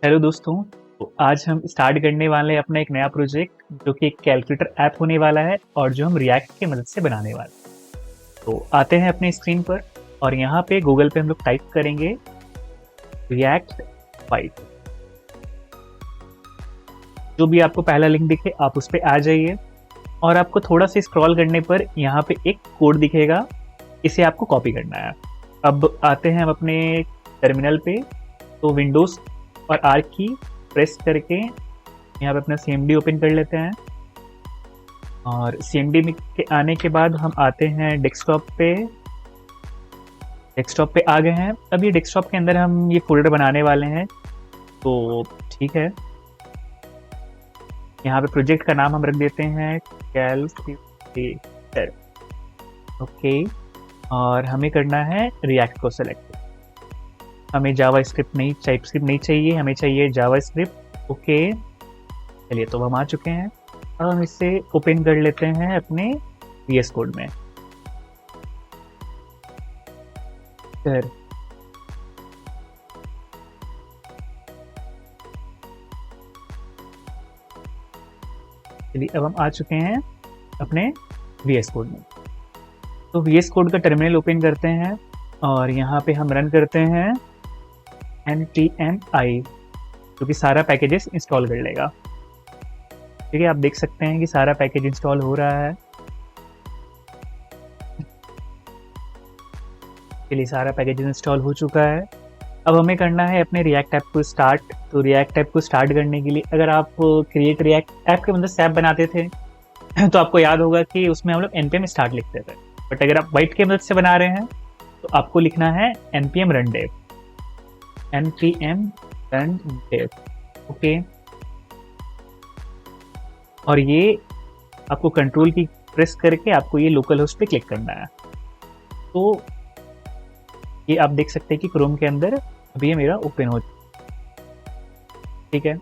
Hello दोस्तों। तो आज हम स्टार्ट करने वाले हैं अपना एक नया प्रोजेक्ट जो कि एक कैलकुलेटर ऐप होने वाला है और जो हम रिएक्ट की मदद से बनाने वाले हैं। तो आते हैं अपने स्क्रीन पर और यहाँ पे गूगल पे हम लोग टाइप करेंगे रिएक्ट 5। जो भी आपको पहला लिंक दिखे आप उस पर आ जाइए और आपको थोड़ा सा स्क्रॉल करने पर यहाँ पे एक कोड दिखेगा, इसे आपको कॉपी करना है। अब आते हैं हम अपने टर्मिनल पे, तो विंडोज और आर की प्रेस करके यहाँ पे अपना CMD ओपन कर लेते हैं और CMD में के आने के बाद हम आते हैं डेस्कटॉप पे। डेस्कटॉप पे आ गए हैं। अब ये डेस्कटॉप के अंदर हम ये फोल्डर बनाने वाले हैं, तो ठीक है। यहाँ पे प्रोजेक्ट का नाम हम रख देते हैं कैलकुलेटर। ओके, और हमें करना है रिएक्ट को सेलेक्ट। हमें जावा स्क्रिप्ट नहीं, टाइप स्क्रिप्ट नहीं चाहिए, हमें चाहिए जावा स्क्रिप्ट। ओके, चलिए तो हम आ चुके हैं। अब हम इसे ओपन कर लेते हैं अपने VS कोड में। फिर चलिए अब हम आ चुके हैं अपने VS कोड में। तो VS कोड का टर्मिनल ओपन करते हैं और यहाँ पे हम रन करते हैं NTMI, जो कि सारा पैकेजेस इंस्टॉल कर लेगा। ठीक है, आप देख सकते हैं कि सारा पैकेज इंस्टॉल हो रहा है। चलिए सारा पैकेज इंस्टॉल हो चुका है। अब हमें करना है अपने रिएक्ट ऐप को स्टार्ट। तो रिएक्ट ऐप को स्टार्ट करने के लिए अगर आप क्रिएट रिएक्ट ऐप के मदद से ऐप बनाते थे तो आपको याद होगा कि उसमें हम लोग npm स्टार्ट लिखते थे, बट अगर आप बाइट के मदद से बना रहे हैं तो आपको लिखना है npm run dev। npm run dev, okay. और ये आपको कंट्रोल की प्रेस करके आपको ये लोकल होस्ट पे क्लिक करना है। तो ये आप देख सकते हैं कि क्रोम के अंदर अभी ये मेरा ओपन हो, ठीक है,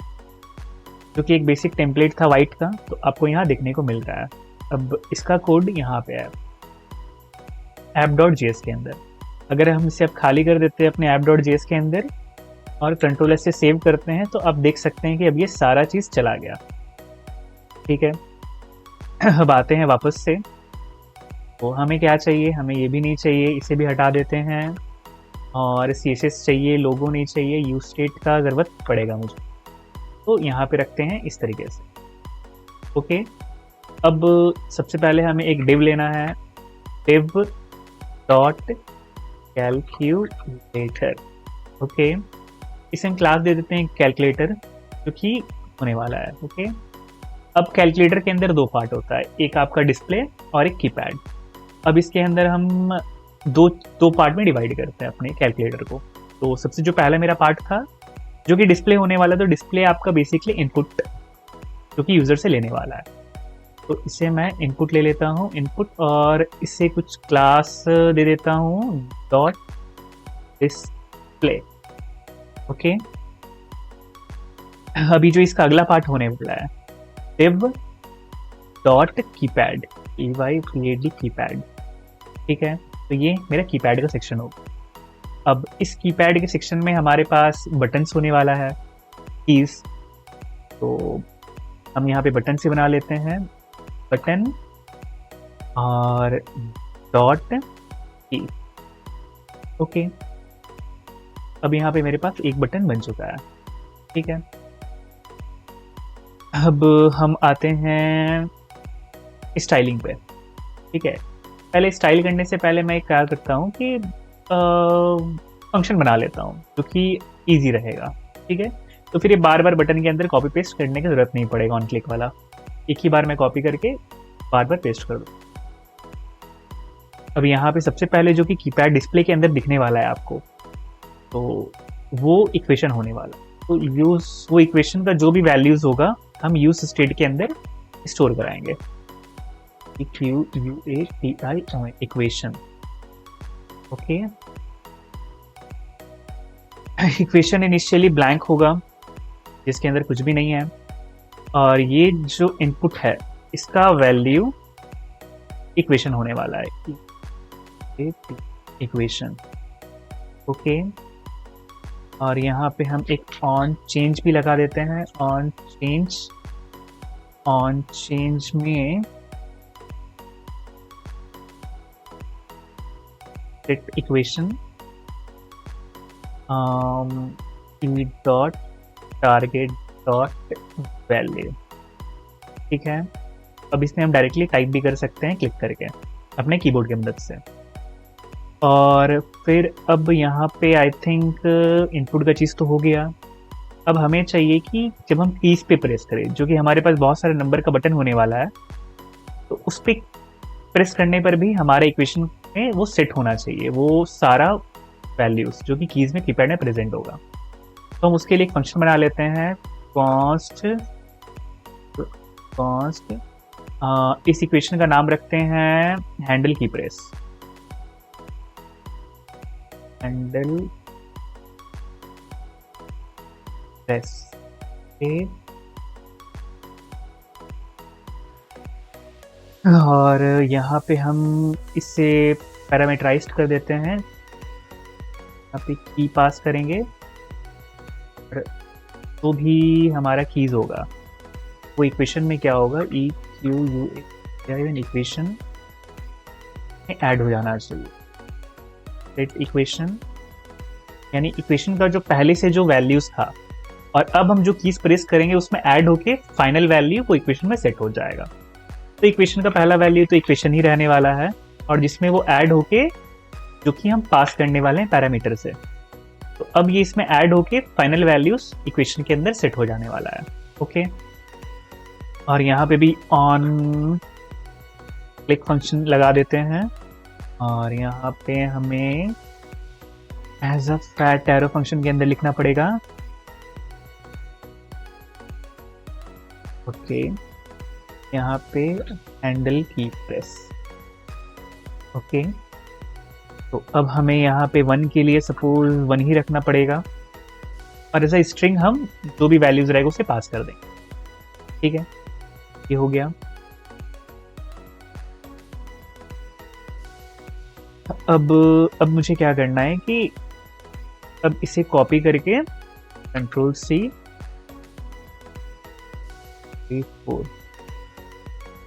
जो कि एक बेसिक टेम्पलेट था वाइट का, तो आपको यहाँ देखने को मिल रहा है। अब इसका कोड यहाँ पे है app.js के अंदर। अगर हम इसे अब खाली कर देते हैं अपने app.js के अंदर और कंट्रोल से सेव करते हैं तो आप देख सकते हैं कि अब ये सारा चीज़ चला गया। ठीक है, अब आते हैं वापस से। तो हमें क्या चाहिए, हमें ये भी नहीं चाहिए, इसे भी हटा देते हैं। और CSS चाहिए, लोगो नहीं चाहिए, यूज स्टेट का ज़रूरत पड़ेगा मुझे, तो यहाँ पे रखते हैं इस तरीके से। ओके, अब सबसे पहले हमें एक div लेना है, div डॉट कैलकुलेटर। ओके, इसे हम क्लास दे देते हैं कैलकुलेटर, जो कि होने वाला है। ओके, अब कैलकुलेटर के अंदर दो पार्ट होता है, एक आपका डिस्प्ले और एक कीपैड। अब इसके अंदर हम दो पार्ट में डिवाइड करते हैं अपने कैलकुलेटर को। तो सबसे जो पहला मेरा पार्ट था जो कि डिस्प्ले होने वाला, तो डिस्प्ले आपका बेसिकली इनपुट जो कि यूज़र से लेने वाला है। तो इसे मैं इनपुट ले लेता हूँ, इनपुट, और इससे कुछ क्लास दे देता हूँ डॉट डिस्प्ले। ओके, अभी जो इसका अगला पार्ट होने वाला है div dot keypad, EYPAD keypad. ठीक है, तो ये मेरा कीपैड का सेक्शन होगा। अब इस कीपैड के सेक्शन में हमारे पास बटन्स होने वाला है, कीज। तो हम यहाँ पे बटन से बना लेते हैं, बटन और डॉट की। ओके, अब यहाँ पे मेरे पास एक बटन बन चुका है। ठीक है, अब हम आते हैं स्टाइलिंग पे। ठीक है, पहले स्टाइल करने से पहले मैं क्या करता हूँ कि फंक्शन बना लेता हूँ जो कि इजी रहेगा। ठीक है, तो फिर ये बार बार बटन के अंदर कॉपी पेस्ट करने की ज़रूरत नहीं पड़ेगा, ऑन क्लिक वाला एक ही बार मैं कॉपी करके बार बार पेस्ट कर दूँ। अब यहाँ पे सबसे पहले जो कि कीपैड डिस्प्ले के अंदर दिखने वाला है आपको, तो वो इक्वेशन होने वाला। तो वो इक्वेशन का जो भी वैल्यूज होगा हम यूज स्टेट के अंदर स्टोर कराएंगे। QUATI equation. Okay, equation initially blank होगा जिसके अंदर कुछ भी नहीं है, और ये जो इनपुट है इसका वैल्यू इक्वेशन होने वाला है, इक्वेशन। ओके, और यहाँ पे हम एक ऑन चेंज भी लगा देते हैं। ऑन चेंज में set equation E dot target dot value. ठीक है, अब इसमें हम डायरेक्टली टाइप भी कर सकते हैं क्लिक करके अपने कीबोर्ड की मदद से। और फिर अब यहाँ पे आई थिंक इनपुट का चीज़ तो हो गया। अब हमें चाहिए कि जब हम कीज पे प्रेस करें, जो कि हमारे पास बहुत सारे नंबर का बटन होने वाला है, तो उस पर प्रेस करने पर भी हमारे इक्वेशन में वो सेट होना चाहिए, वो सारा वैल्यूज जो कि कीज में कीपैड में प्रेजेंट होगा। तो हम उसके लिए एक फंक्शन बना लेते हैं, कॉन्स्ट। इस इक्वेशन का नाम रखते हैं हैंडल की प्रेस। हैंडल प्रेस और यहाँ पे हम इसे पैरामीटराइज्ड कर देते हैं। यहाँ पे की पास करेंगे तो भी हमारा कीज होगा, वो इक्वेशन में क्या होगा, E Q U A equation में ऐड हो जाना चाहिए। सेट इक्वेशन यानी इक्वेशन का जो पहले से जो वैल्यूज था और अब हम जो कीज प्रेस करेंगे उसमें ऐड होके फाइनल वैल्यू वो इक्वेशन में सेट हो जाएगा। तो इक्वेशन का पहला वैल्यू तो इक्वेशन ही रहने वाला है और जिसमें वो ऐड होके जो कि हम पास करने वाले हैं पैरामीटर से, तो अब ये इसमें ऐड होके फाइनल वैल्यूज इक्वेशन के अंदर सेट हो जाने वाला है। ओके, और यहाँ पे भी ऑन क्लिक फंक्शन लगा देते हैं और यहाँ पे हमें as a fat arrow function के अंदर लिखना पड़ेगा। ओके, यहाँ पे हैंडल की प्रेस। ओके, तो अब हमें यहाँ पे 1 के लिए सपोज 1 ही रखना पड़ेगा और एज अ स्ट्रिंग हम जो भी वैल्यूज रहेगा उसे पास कर देंगे। ठीक है, ये हो गया। अब मुझे क्या करना है कि अब इसे कॉपी करके कंट्रोल C 3 4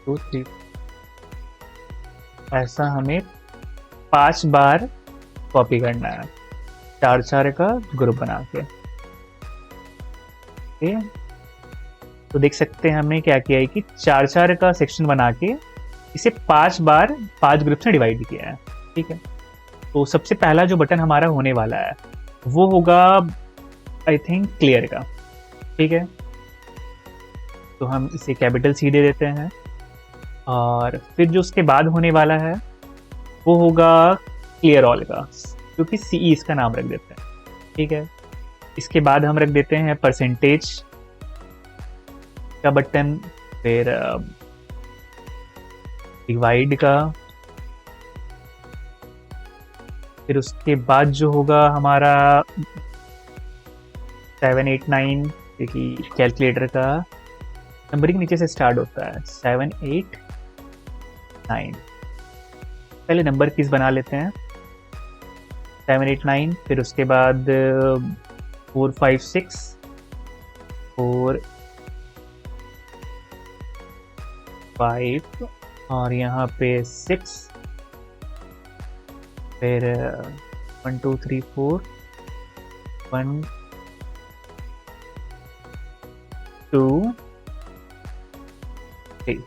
2 3 ऐसा हमें 5 बार कॉपी करना है, 4 का ग्रुप बना के। तो देख सकते हैं हमने क्या किया है कि 4 का सेक्शन बना के इसे 5 बार 5 ग्रुप से डिवाइड किया है। ठीक है, तो सबसे पहला जो बटन हमारा होने वाला है वो होगा आई थिंक क्लियर का। ठीक है, तो हम इसे कैपिटल C दे देते हैं और फिर जो उसके बाद होने वाला है वो होगा क्लियर ऑल का, क्योंकि CE इसका नाम रख देते हैं। ठीक है, इसके बाद हम रख देते हैं परसेंटेज का बटन, फिर डिवाइड का, फिर उसके बाद जो होगा हमारा 7 8 9, क्योंकि कैलकुलेटर का नंबरिंग नीचे से स्टार्ट होता है 7 8 9। पहले नंबर कीज बना लेते हैं 7 8 9, फिर उसके बाद 4 5 6 4 5 और यहाँ पे 6, फिर 1 2 3 4 1 2 3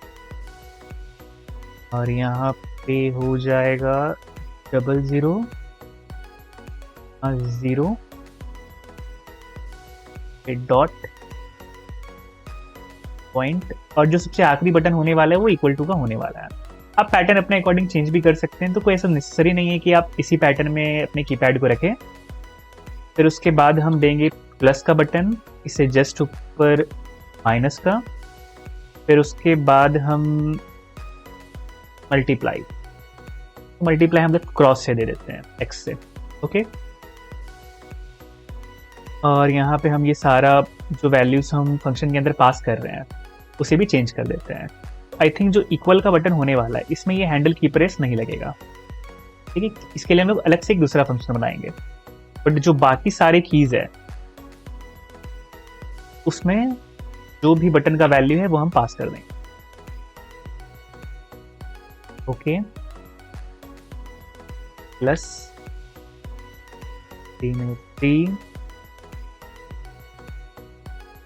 और यहाँ पे हो जाएगा 0 0 0 डॉट पॉइंट और जो सबसे आखिरी बटन होने वाला है वो इक्वल टू का होने वाला है। आप पैटर्न अपने अकॉर्डिंग चेंज भी कर सकते हैं, तो कोई ऐसा नेसेसरी नहीं है कि आप इसी पैटर्न में अपने कीपैड को रखें। फिर उसके बाद हम देंगे प्लस का बटन, इसे जस्ट ऊपर माइनस का, फिर उसके बाद हम मल्टीप्लाई हम लोग क्रॉस से दे देते हैं एक्स से। ओके, और यहाँ पे हम ये सारा जो वैल्यूज हम फंक्शन के अंदर पास कर रहे हैं उसे भी चेंज कर देते हैं। आई थिंक जो इक्वल का बटन होने वाला है इसमें ये हैंडल की प्रेस नहीं लगेगा। ठीक है, इसके लिए हम लोग अलग से एक दूसरा फंक्शन बनाएंगे, बट जो बाकी सारे कीज है उसमें जो भी बटन का वैल्यू है वो हम पास कर देंगे। ओके, प्लस 3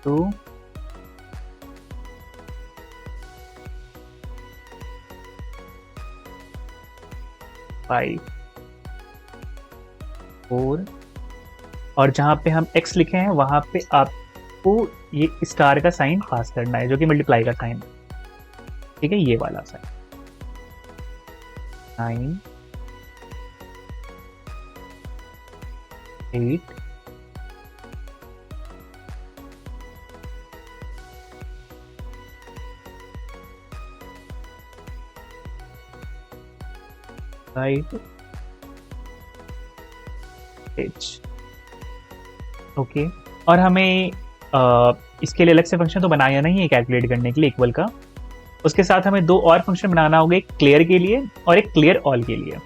2 5 4, और जहां पे हम x लिखे हैं वहां पे आपको ये स्टार का साइन पास करना है, जो कि मल्टीप्लाई का साइन, ठीक है, ये वाला साइन 9 8 5 h। ओके, और हमें इसके लिए अलग से फंक्शन तो बनाया नहीं है कैलकुलेट करने के लिए इक्वल का। उसके साथ हमें दो और फंक्शन बनाना होगा, एक क्लियर के लिए और एक क्लियर ऑल के लिए।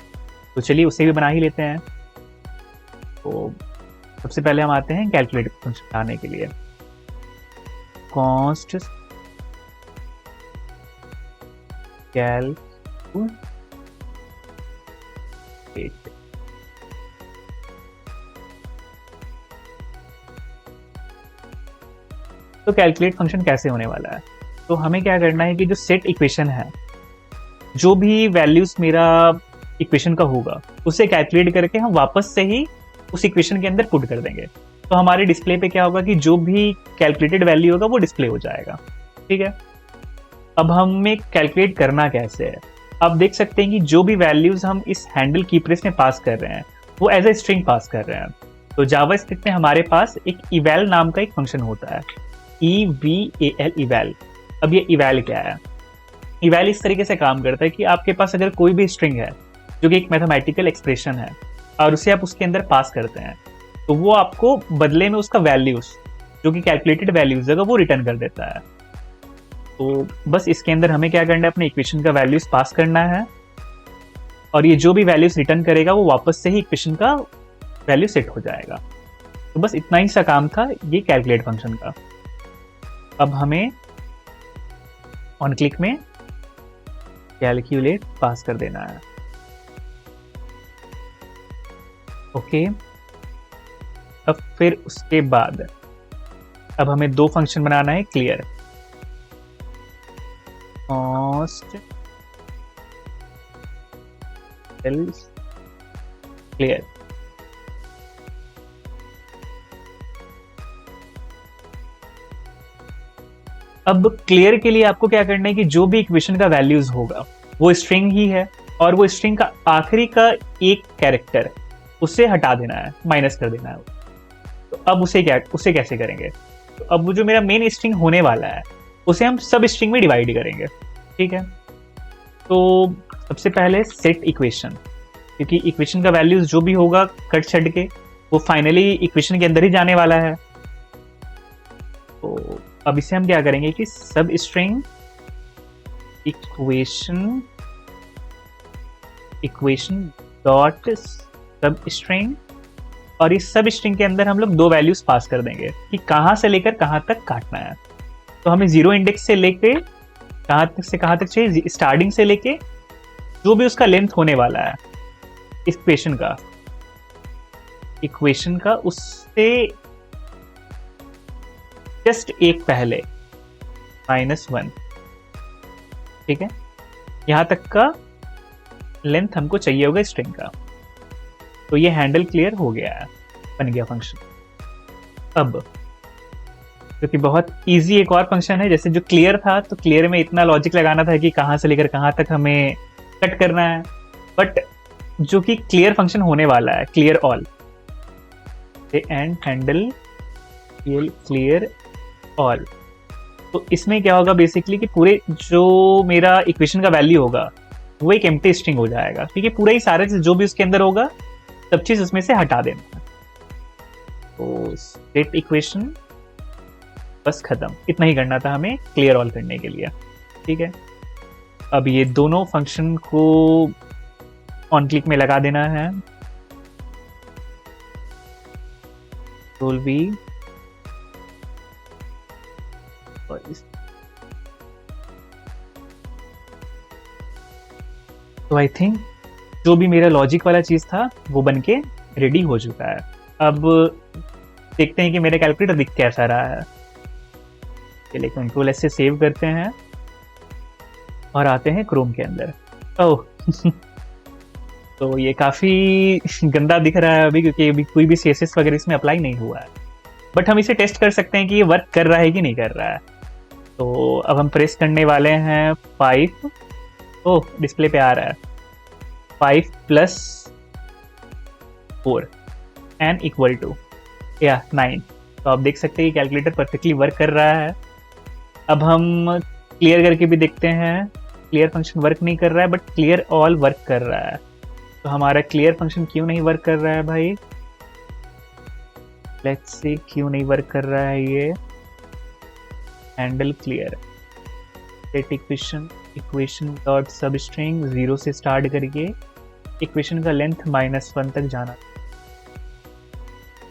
तो चलिए उसे भी बना ही लेते हैं। तो सबसे पहले हम आते हैं कैलकुलेट फंक्शन बनाने के लिए। कॉन्स्ट कैलकुलेट, तो कैलकुलेट फंक्शन कैसे होने वाला है, तो हमें क्या करना है कि जो सेट इक्वेशन है, जो भी वैल्यूज मेरा इक्वेशन का होगा उसे कैलकुलेट करके हम वापस से ही उस इक्वेशन के अंदर पुट कर देंगे। तो हमारे डिस्प्ले पे क्या होगा कि जो भी कैलकुलेटेड वैल्यू होगा वो डिस्प्ले हो जाएगा। ठीक है, अब हमें कैलकुलेट करना कैसे है, आप देख सकते हैं कि जो भी वैल्यूज हम इस हैंडल की प्रेस में पास कर रहे हैं वो एज ए स्ट्रिंग पास कर रहे हैं। तो जावास्क्रिप्ट में हमारे पास एक इवैल नाम का एक फंक्शन होता है, EVAL, इवैल। अब ये इवैल क्या है, इवैल इस तरीके से काम करता है कि आपके पास अगर कोई भी स्ट्रिंग है जो कि एक मैथमेटिकल एक्सप्रेशन है और उसे आप उसके अंदर पास करते हैं, तो वो आपको बदले में उसका वैल्यूज जो कि कैलकुलेटेड वैल्यूज है वो रिटर्न कर देता है। तो बस इसके अंदर हमें क्या करना है, अपने इक्वेशन का वैल्यूज पास करना है और ये जो भी वैल्यूज रिटर्न करेगा वो वापस से ही इक्वेशन का वैल्यू सेट हो जाएगा। तो बस इतना ही सा काम था ये कैलकुलेट फंक्शन का। अब हमें ऑन क्लिक में कैलकुलेट पास कर देना है। ओके, अब फिर उसके बाद अब हमें दो फंक्शन बनाना है, क्लियर कॉस्ट क्लियर। अब क्लियर के लिए आपको क्या करना है कि जो भी इक्वेशन का वैल्यूज होगा वो स्ट्रिंग ही है और वो स्ट्रिंग का आखिरी का एक कैरेक्टर उसे हटा देना है, माइनस कर देना है। तो अब उसे कैसे करेंगे, तो अब वो जो मेरा मेन स्ट्रिंग होने वाला है उसे हम सब स्ट्रिंग में डिवाइड करेंगे। ठीक है, तो सबसे पहले सेट इक्वेशन, क्योंकि इक्वेशन का वैल्यूज जो भी होगा कट छट के वो फाइनली इक्वेशन के अंदर ही जाने वाला है। तो अब इसे हम क्या करेंगे कि सब स्ट्रिंग इक्वेशन डॉट सब स्ट्रिंग, और इस सब स्ट्रिंग के अंदर हम लोग दो वैल्यूज पास कर देंगे कि कहां से लेकर कहां तक काटना है। तो हमें जीरो इंडेक्स से लेके कहां तक चाहिए, स्टार्टिंग से लेके जो भी उसका लेंथ होने वाला है इक्वेशन का उससे जस्ट एक पहले -1। ठीक है, यहां तक का लेंथ हमको चाहिए होगा स्ट्रिंग का। तो ये हैंडल क्लियर हो गया है, बन गया फंक्शन। अब क्योंकि बहुत इजी एक और फंक्शन है, जैसे जो क्लियर था तो क्लियर में इतना लॉजिक लगाना था कि कहां से लेकर कहां तक हमें कट करना है, बट जो कि क्लियर फंक्शन होने वाला है clear all and handle clear all. तो इसमें क्या होगा बेसिकली कि पूरे जो मेरा इक्वेशन का वैल्यू होगा वो एक एम्प्टी स्ट्रिंग हो जाएगा। ठीक है, पूरा ही सारा चीज जो भी उसके अंदर होगा सब चीज उसमें से हटा देना है। तो सेट इक्वेशन बस खत्म, इतना ही करना था हमें क्लियर ऑल करने के लिए। ठीक है, अब ये दोनों फंक्शन को ऑन क्लिक में लगा देना है। कंट्रोल V तो आई थिंक जो भी मेरा लॉजिक वाला चीज़ था वो बन के रेडी हो चुका है। अब देखते हैं कि मेरा कैलकुलेटर दिख कैसा रहा है। चलिए कंट्रोल एस से सेव करते हैं और आते हैं क्रोम के अंदर। ओह तो ये काफ़ी गंदा दिख रहा है अभी, क्योंकि अभी कोई भी CSS वगैरह इसमें अप्लाई नहीं हुआ है। बट हम इसे टेस्ट कर सकते हैं कि ये वर्क कर रहा है कि नहीं कर रहा है। तो अब हम प्रेस करने वाले हैं 5। ओह डिस्प्ले पे आ रहा है 5 + 4 एन इक्वल टू या 9। तो आप देख सकते हैं कि कैलकुलेटर परफेक्टली वर्क कर रहा है। अब हम क्लियर करके भी देखते हैं। क्लियर फंक्शन वर्क नहीं कर रहा है, बट क्लियर ऑल वर्क कर रहा है। तो हमारा क्लियर फंक्शन क्यों नहीं वर्क कर रहा है भाई? लेट्स सी क्यों नहीं वर्क कर रहा है ये। Handle clear set equation dot सब स्ट्रिंग 0 से स्टार्ट करके इक्वेशन का लेंथ -1 तक जाना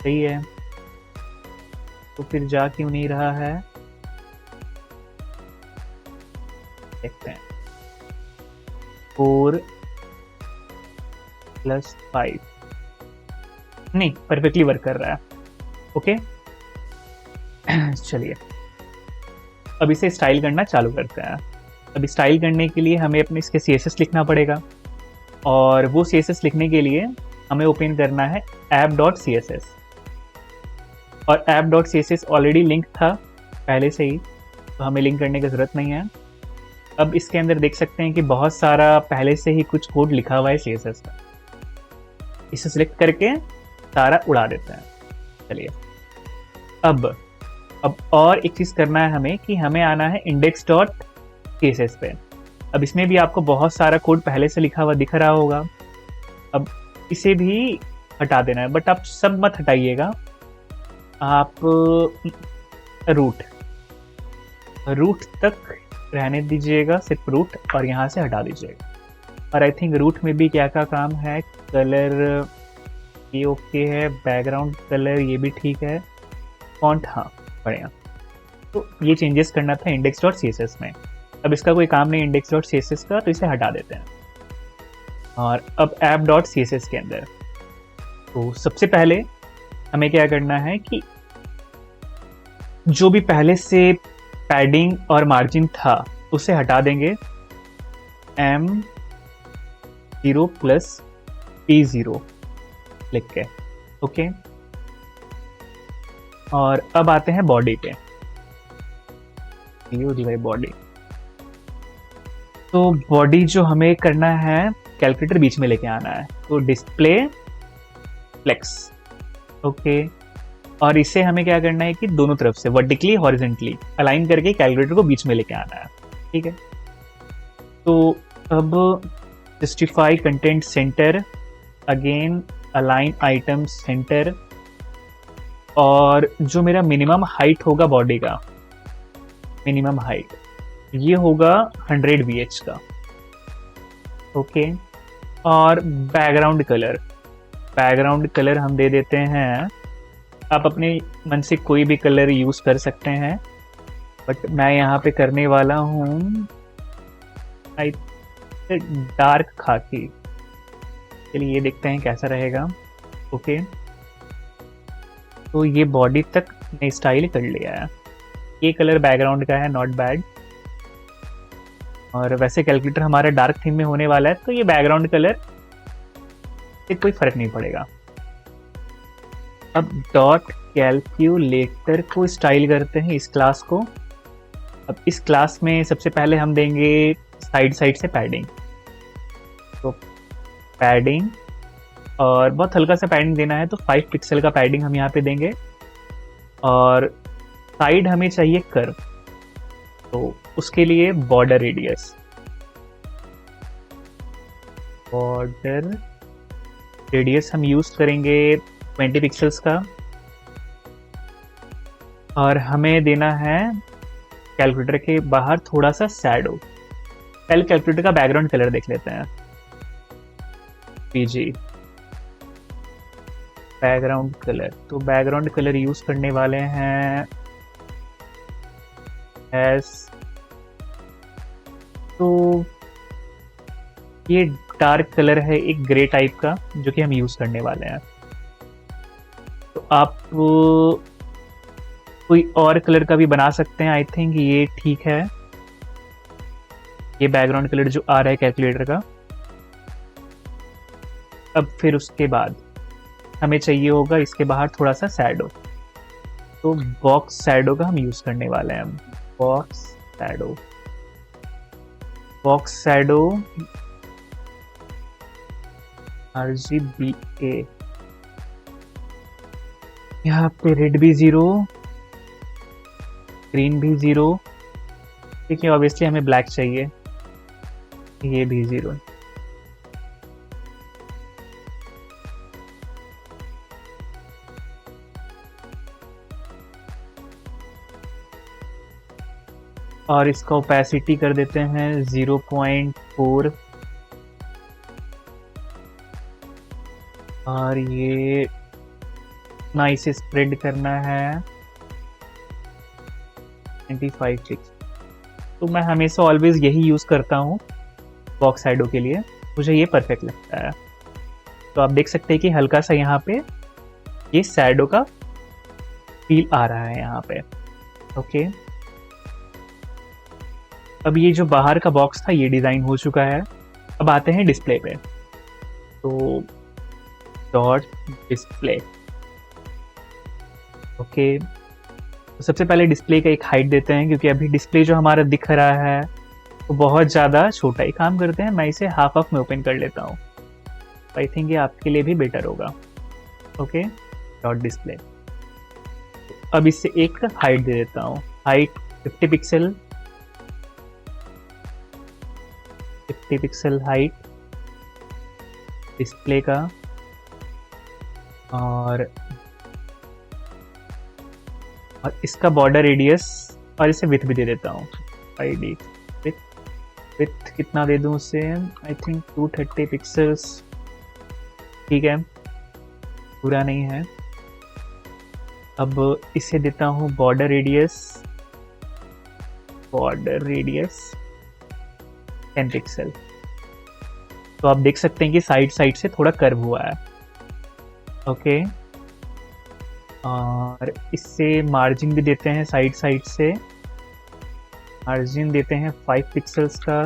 सही है। तो फिर जा क्यों नहीं रहा है, देखते हैं। 4 + 5 नहीं, परफेक्टली वर्क कर रहा है। ओके चलिए अब इसे स्टाइल करना चालू करते हैं। अब स्टाइल करने के लिए हमें अपने इसके CSS लिखना पड़ेगा, और वो CSS लिखने के लिए हमें ओपन करना है app.css। और app.css ऑलरेडी लिंक था पहले से ही, तो हमें लिंक करने की ज़रूरत नहीं है। अब इसके अंदर देख सकते हैं कि बहुत सारा पहले से ही कुछ कोड लिखा हुआ है CSS का। इसे सिलेक्ट करके सारा उड़ा देते हैं। चलिए अब और एक चीज़ करना है हमें कि हमें आना है index.css पे। अब इसमें भी आपको बहुत सारा कोड पहले से लिखा हुआ दिख रहा होगा। अब इसे भी हटा देना है, बट आप सब मत हटाइएगा। आप रूट तक रहने दीजिएगा, सिर्फ रूट, और यहाँ से हटा दीजिएगा। और आई थिंक रूट में भी क्या क्या काम है, कलर ये ओके है, बैकग्राउंड कलर ये भी ठीक है, फॉन्ट हाँ बढ़िया। तो ये चेंजेस करना था index.css में। अब इसका कोई काम नहीं index.css का, तो इसे हटा देते हैं। और अब app.css के अंदर तो सबसे पहले हमें क्या करना है कि जो भी पहले से पैडिंग और मार्जिन था उसे हटा देंगे, M0 + P0 लिख के। ओके और अब आते हैं बॉडी पे, बॉडी। तो बॉडी जो हमें करना है कैलकुलेटर बीच में लेके आना है, तो डिस्प्ले फ्लेक्स। ओके और इसे हमें क्या करना है कि दोनों तरफ से वर्टिकली हॉरिजॉन्टली अलाइन करके कैलकुलेटर को बीच में लेके आना है। ठीक है, तो अब justify content centre, again align item centre, और जो मेरा मिनिमम हाइट होगा बॉडी का, मिनिमम हाइट ये होगा 100 VH का। ओके और बैकग्राउंड कलर हम दे देते हैं, आप अपने मन से कोई भी कलर यूज़ कर सकते हैं, बट मैं यहाँ पे करने वाला हूँ डार्क खाकी। चलिए ये देखते हैं कैसा रहेगा। ओके तो ये बॉडी तक ने स्टाइल कर लिया है, ये कलर बैकग्राउंड का है, नॉट बैड। और वैसे कैलकुलेटर हमारा डार्क थीम में होने वाला है, तो ये बैकग्राउंड कलर से कोई फर्क नहीं पड़ेगा। अब डॉट कैलकुलेटर को स्टाइल करते हैं इस क्लास को। अब इस क्लास में सबसे पहले हम देंगे साइड से पैडिंग, तो पैडिंग और बहुत हल्का सा पैडिंग देना है, तो 5 पिक्सल का पैडिंग हम यहाँ पे देंगे। और साइड हमें चाहिए कर्व, तो उसके लिए बॉर्डर रेडियस हम यूज करेंगे 20 पिक्सल्स का। और हमें देना है कैलकुलेटर के बाहर थोड़ा सा शैडो। पहले कैलकुलेटर का बैकग्राउंड कलर देख लेते हैं, PG बैकग्राउंड कलर। तो बैकग्राउंड कलर यूज करने वाले हैं एस, तो ये डार्क कलर है एक ग्रे टाइप का जो कि हम यूज करने वाले हैं। तो आप कोई और कलर का भी बना सकते हैं, आई थिंक ये ठीक है। ये बैकग्राउंड कलर जो आ रहा है कैलकुलेटर का। अब फिर उसके बाद हमें चाहिए होगा इसके बाहर थोड़ा सा शैडो, तो बॉक्स शैडो का हम यूज करने वाले हैं। Box shadow, box shadow RGBA, यहाँ पे रेड भी 0, ग्रीन भी 0, ठीक है। ऑब्वियसली हमें ब्लैक चाहिए, ये भी 0। और इसका ओपेसिटी कर देते हैं 0.4, और ये ना इसे स्प्रेड करना है 25 पिक्सल। तो मैं हमेशा ऑलवेज यही यूज करता हूँ बॉक्स शैडो के लिए, मुझे ये परफेक्ट लगता है। तो आप देख सकते हैं कि हल्का सा यहाँ पे ये शैडो का फील आ रहा है यहाँ पे। ओके, अब ये जो बाहर का बॉक्स था ये डिजाइन हो चुका है। अब आते हैं डिस्प्ले पे। तो डॉट डिस्प्ले, ओके। तो सबसे पहले डिस्प्ले का एक हाइट देते हैं, क्योंकि अभी डिस्प्ले जो हमारा दिख रहा है वो बहुत ज़्यादा छोटा ही काम करते हैं। मैं इसे हाफ ऑफ में ओपन कर लेता हूँ, आई थिंक ये आपके लिए भी बेटर होगा। Okay, dot display. अब इससे एक हाइट दे देता हूँ, height 50 pixel, 50 pixel height display का। और इसका बॉर्डर रेडियस और इसे विथ भी दे देता हूँ। ID विथ कितना दे दूँ उसे, आई थिंक 230 पिक्सल्स, ठीक है, पूरा नहीं है। अब इसे देता हूँ बॉर्डर रेडियस 10 पिक्सल। तो आप देख सकते हैं कि साइड से थोड़ा कर्व हुआ है। ओके, और इससे मार्जिन भी देते हैं साइड से, मार्जिन देते हैं 5 पिक्सल्स का,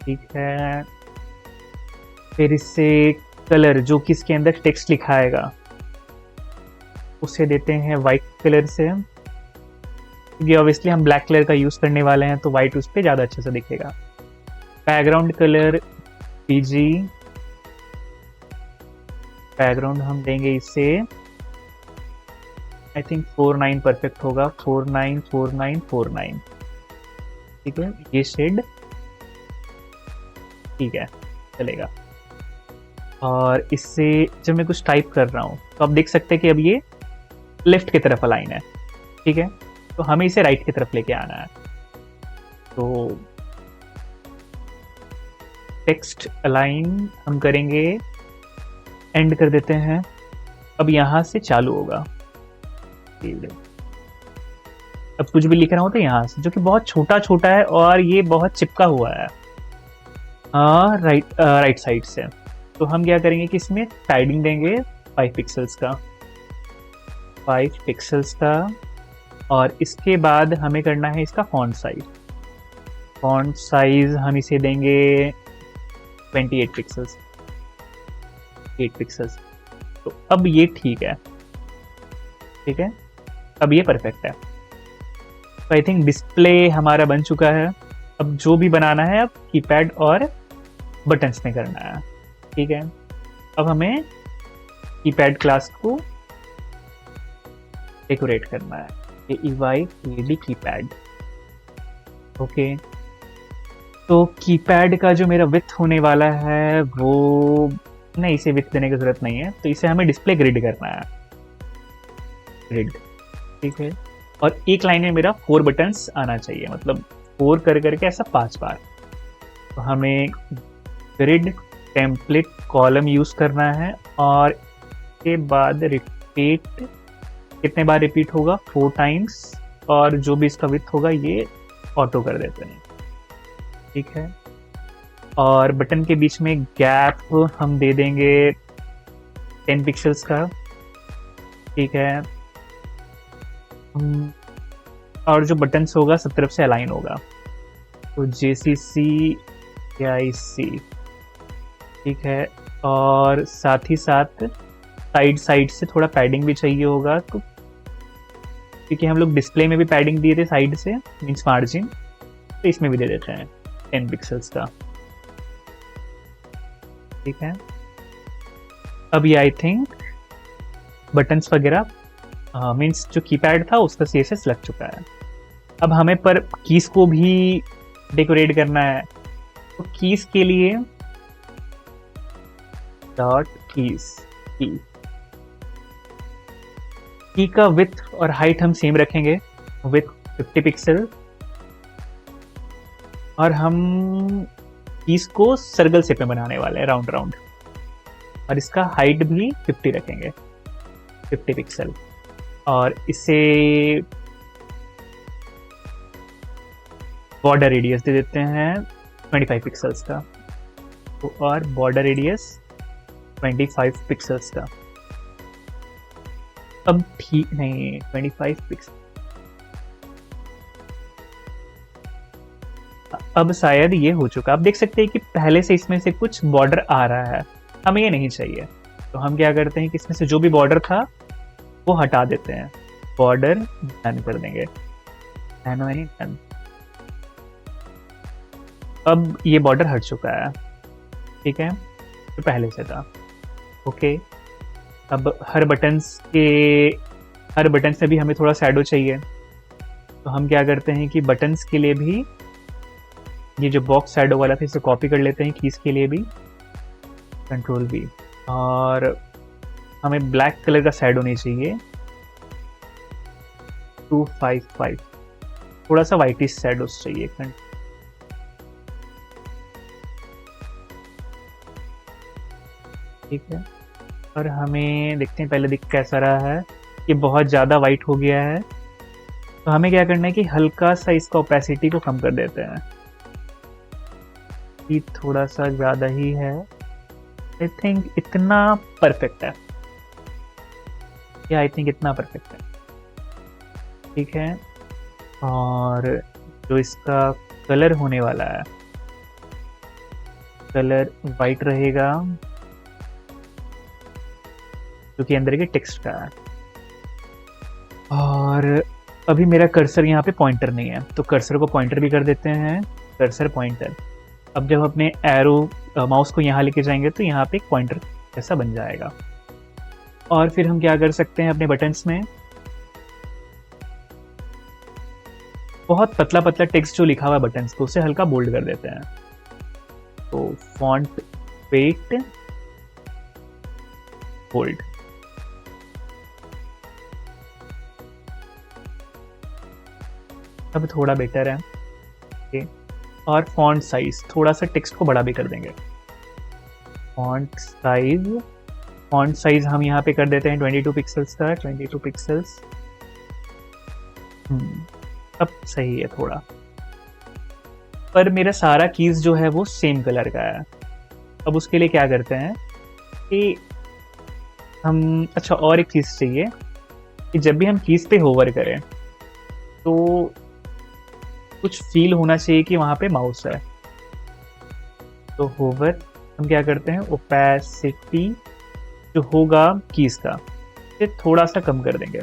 ठीक है। फिर इससे कलर जो कि इसके अंदर टेक्स्ट लिखाएगा उसे देते हैं वाइट कलर से, क्योंकि ऑब्वियसली हम ब्लैक कलर का यूज करने वाले हैं तो वाइट उस पर ज्यादा अच्छे से दिखेगा। बैकग्राउंड कलर PG, बैकग्राउंड हम देंगे इसे, आई थिंक 49 परफेक्ट होगा, 494949, ठीक है। ये शेड ठीक है, चलेगा। और इससे जब मैं कुछ टाइप कर रहा हूँ तो आप देख सकते हैं कि अब ये लेफ्ट की तरफ अलाइन है, ठीक है। तो हमें इसे राइट की तरफ लेके आना है। तो टेक्स्ट अलाइन हम करेंगे, एंड कर देते हैं। अब यहां से चालू होगा, अब कुछ भी लिख रहा हूं तो यहां से, जो कि बहुत छोटा है और ये बहुत चिपका हुआ है राइट साइड से। तो हम क्या करेंगे कि इसमें टाइडिंग देंगे 5 पिक्सल्स का, 5 पिक्सल्स का। और इसके बाद हमें करना है इसका फॉन्ट साइज हम इसे देंगे 28 पिक्सल्स, 8 पिक्सल्स। तो अब ये ठीक है, अब ये परफेक्ट है। तो आई थिंक डिस्प्ले हमारा बन चुका है। अब जो भी बनाना है अब कीपैड और बटन्स में करना है, ठीक है। अब हमें कीपैड क्लास को डेकोरेट करना है, AEY कीपैड, ओके। तो कीपैड का जो मेरा विड्थ होने वाला है वो नहीं, इसे विड्थ देने की जरूरत नहीं है, तो इसे हमें डिस्प्ले ग्रिड करना है, ग्रिड, ठीक है। और एक लाइन में मेरा 4 बटन्स आना चाहिए, मतलब 4 कर करके ऐसा 5 बार। तो हमें ग्रिड टेम्पलेट कॉलम यूज करना है, और इसके बाद रिपीट, कितने बार रिपीट होगा, 4 टाइम्स। और जो भी इसका विड्थ होगा ये ऑटो कर देते हैं, ठीक है। और बटन के बीच में गैप हम दे देंगे 10 पिक्सल्स का। ठीक है। और जो बटन्स होगा सब तरफ से अलाइन होगा, तो JCC या IC। ठीक है। और साथ ही साथ साइड से थोड़ा पैडिंग भी चाहिए होगा, तो क्योंकि हम लोग डिस्प्ले में भी पैडिंग दिए थे साइड से, मीन्स मार्जिन, तो इसमें भी दे देते हैं 10 पिक्सल्स का। ठीक है। अब ये आई थिंक बटन्स वगैरह मीन्स जो कीपैड था उसका CSS लग चुका है। अब हमें पर कीज को भी डेकोरेट करना है, तो कीज के लिए डॉट कीज की का विथ और हाइट हम सेम रखेंगे, विथ 50 पिक्सल। और हम कीज को सर्कल शेप में बनाने वाले हैं, राउंड राउंड, और इसका हाइट भी 50 रखेंगे, 50 पिक्सल। और इसे बॉर्डर रेडियस दे देते हैं 25 पिक्सल्स का, तो और बॉर्डर रेडियस 25 पिक्सल्स का। अब ठीक नहीं, 25 पिक्सल। अब शायद ये हो चुका, आप देख सकते हैं कि पहले से इसमें से कुछ बॉर्डर आ रहा है, हमें ये नहीं चाहिए। तो हम क्या करते हैं कि इसमें से जो भी बॉर्डर था वो हटा देते हैं, बॉर्डर डन कर देंगे, डन। अब ये बॉर्डर हट चुका है, ठीक है, तो पहले से था। ओके। अब हर बटन में भी हमें थोड़ा शैडो चाहिए, तो हम क्या करते हैं कि बटन्स के लिए भी ये जो बॉक्स शैडो वाला था इसे कॉपी कर लेते हैं, कीज के लिए भी Ctrl+V। और हमें ब्लैक कलर का शैडो नहीं चाहिए, 255, थोड़ा सा वाइटिश शैडोस चाहिए। ठीक है। और हमें देखते हैं पहले दिख कैसा रहा है, ये बहुत ज़्यादा वाइट हो गया है, तो हमें क्या करना है कि हल्का सा इसका ओपेसिटी को कम कर देते हैं, ये थोड़ा सा ज़्यादा ही है। आई थिंक इतना परफेक्ट है, आई थिंक इतना परफेक्ट है। ठीक है। और जो इसका कलर होने वाला है, कलर वाइट रहेगा, जो कि अंदर के टेक्स्ट का है। और अभी मेरा कर्सर यहाँ पे पॉइंटर नहीं है, तो कर्सर को पॉइंटर भी कर देते हैं, कर्सर पॉइंटर। अब जब अपने एरो माउस को यहाँ लेके जाएंगे तो यहाँ पे एक पॉइंटर ऐसा बन जाएगा। और फिर हम क्या कर सकते हैं, अपने बटन्स में बहुत पतला पतला टेक्स्ट जो लिखा हुआ है बटन्स को, उसे हल्का बोल्ड कर देते हैं। तो फॉन्ट वेट बोल्ड। अब थोड़ा बेटर है। ओके। और फॉन्ट साइज, थोड़ा सा टेक्स्ट को बड़ा भी कर देंगे। फॉन्ट साइज हम यहाँ पे कर देते हैं 22 पिक्सल्स का, 22 पिक्सल्स। अब सही है थोड़ा, पर मेरा सारा कीज जो है वो सेम कलर का है। अब उसके लिए क्या करते हैं कि हम, अच्छा और एक चीज़ चाहिए कि जब भी हम कीज पे होवर करें तो कुछ फील होना चाहिए कि वहाँ पे माउस है। तो होवर हम क्या करते हैं, ओपेसिटी जो होगा कीज का ये थोड़ा सा कम कर देंगे,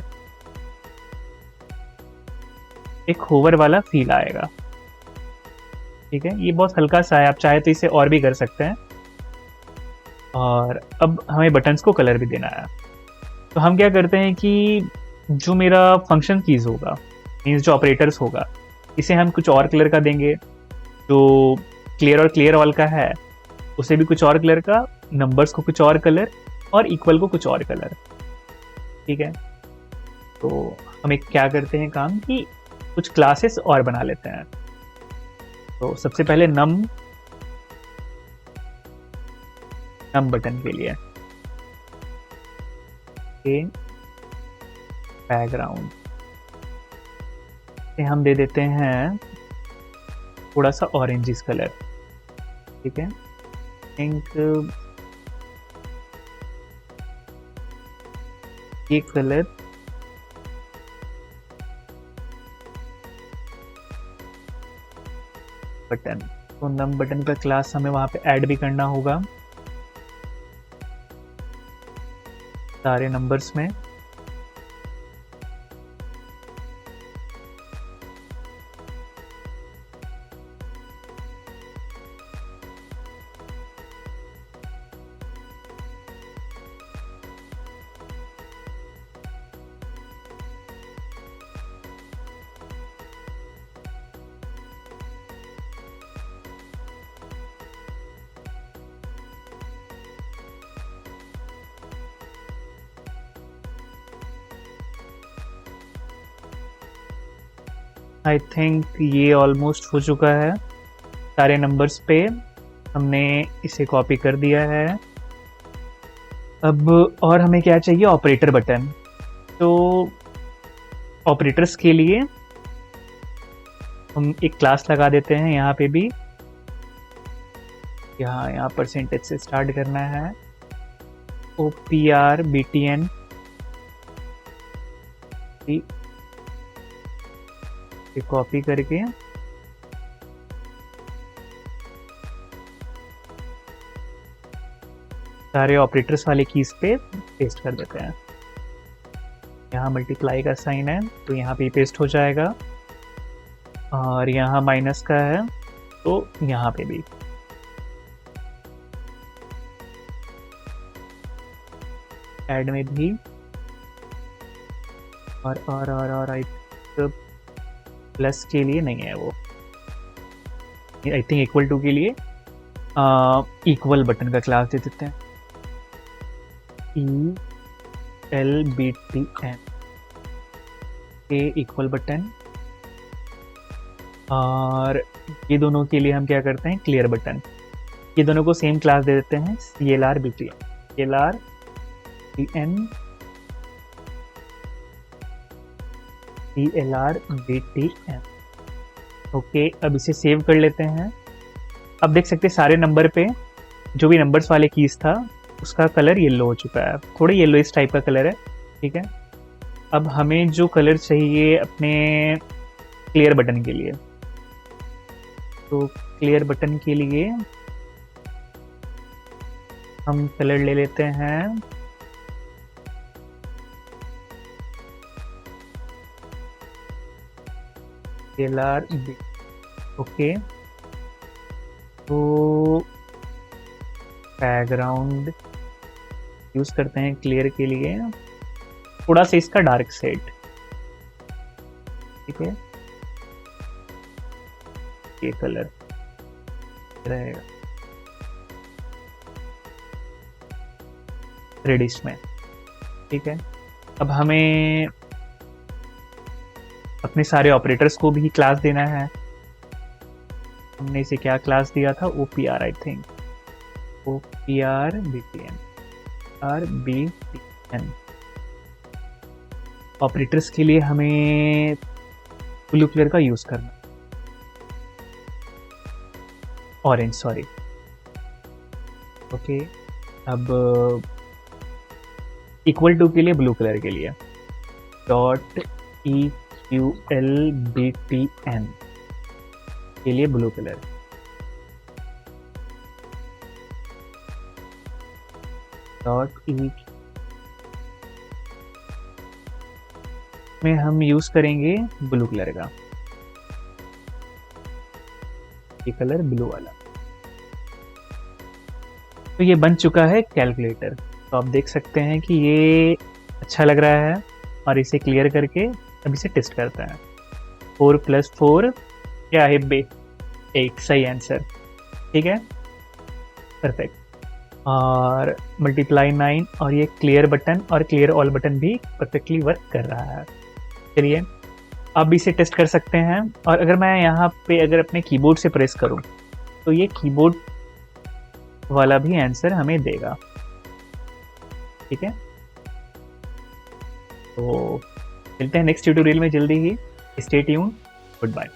एक होवर वाला फील आएगा। ठीक है। ये बहुत हल्का सा है, आप चाहे तो इसे और भी कर सकते हैं। और अब हमें बटन्स को कलर भी देना है, तो हम क्या करते हैं कि जो मेरा फंक्शन कीज होगा, मीन्स जो ऑपरेटर्स होगा, इसे हम कुछ और कलर का देंगे। जो क्लियर और क्लियर ऑल का है उसे भी कुछ और कलर का, नंबर्स को कुछ और कलर, और इक्वल को कुछ और कलर। ठीक है। तो हम एक क्या करते हैं काम कि कुछ क्लासेस और बना लेते हैं। तो सबसे पहले नम बटन के लिए बैकग्राउंड हम दे देते हैं थोड़ा सा ऑरेंजिस कलर, ठीक है। थिंक ये कलर बटन, तो नम बटन का क्लास हमें वहां पे ऐड भी करना होगा सारे नंबर्स में। आई थिंक ये ऑलमोस्ट हो चुका है। सारे नंबर्स पे हमने इसे कॉपी कर दिया है। अब और हमें क्या चाहिए, ऑपरेटर बटन। तो ऑपरेटर्स के लिए हम एक क्लास लगा देते हैं यहाँ पे भी, यहाँ परसेंटेज से स्टार्ट करना है। OPRBTN कॉपी करके सारे ऑपरेटर्स वाले कीज पे पेस्ट कर देते हैं। यहाँ मल्टीप्लाई का साइन है तो यहाँ पे पेस्ट हो जाएगा, और यहाँ माइनस का है तो यहाँ पे भी। ऐड में भी और आई प्लस के लिए नहीं है वो, आई थिंक इक्वल टू के लिए इक्वल बटन का क्लास दे देते हैं। ELBTN के इक्वल बटन, और ये दोनों के लिए हम क्या करते हैं, क्लियर बटन। ये दोनों को सेम क्लास दे देते हैं, CLRBTN। ओके, अब इसे सेव कर लेते हैं। अब देख सकते हैं सारे नंबर पे जो भी नंबर्स वाले कीज था उसका कलर येलो हो चुका है, थोड़ा येलो इस टाइप का कलर है, ठीक है। अब हमें जो कलर चाहिए अपने क्लियर बटन के लिए, तो क्लियर बटन के लिए हम कलर ले लेते हैं CLRB। ओके, तो बैकग्राउंड यूज करते हैं क्लियर के लिए, थोड़ा सा इसका डार्क सेट, ठीक है। ये कलर रहेगा रेडिश में, ठीक है। अब हमें अपने सारे ऑपरेटर्स को भी क्लास देना है। हमने इसे क्या क्लास दिया था, OPR, I think OPRBTN। Operators के लिए हमें ब्लू कलर का यूज करना, ऑरेंज, सॉरी। ओके, अब इक्वल टू के लिए ब्लू कलर के लिए .EQLBTN के लिए ब्लू कलर, .E में हम यूज करेंगे ब्लू कलर का, ये कलर ब्लू वाला। तो ये बन चुका है कैलकुलेटर। तो आप देख सकते हैं कि ये अच्छा लग रहा है, और इसे क्लियर करके अब इसे टेस्ट करते हैं। 4 + 4 क्या है, 8, सही आंसर, ठीक है, परफेक्ट। और मल्टीप्लाई 9, और ये क्लियर बटन और क्लियर ऑल बटन भी परफेक्टली वर्क कर रहा है। चलिए अब इसे टेस्ट कर सकते हैं। और अगर मैं यहाँ पे अगर अपने कीबोर्ड से प्रेस करूँ तो ये कीबोर्ड वाला भी आंसर हमें देगा, ठीक है। तो मिलते हैं नेक्स्ट ट्यूटोरियल में जल्दी ही। Stay tuned, good bye.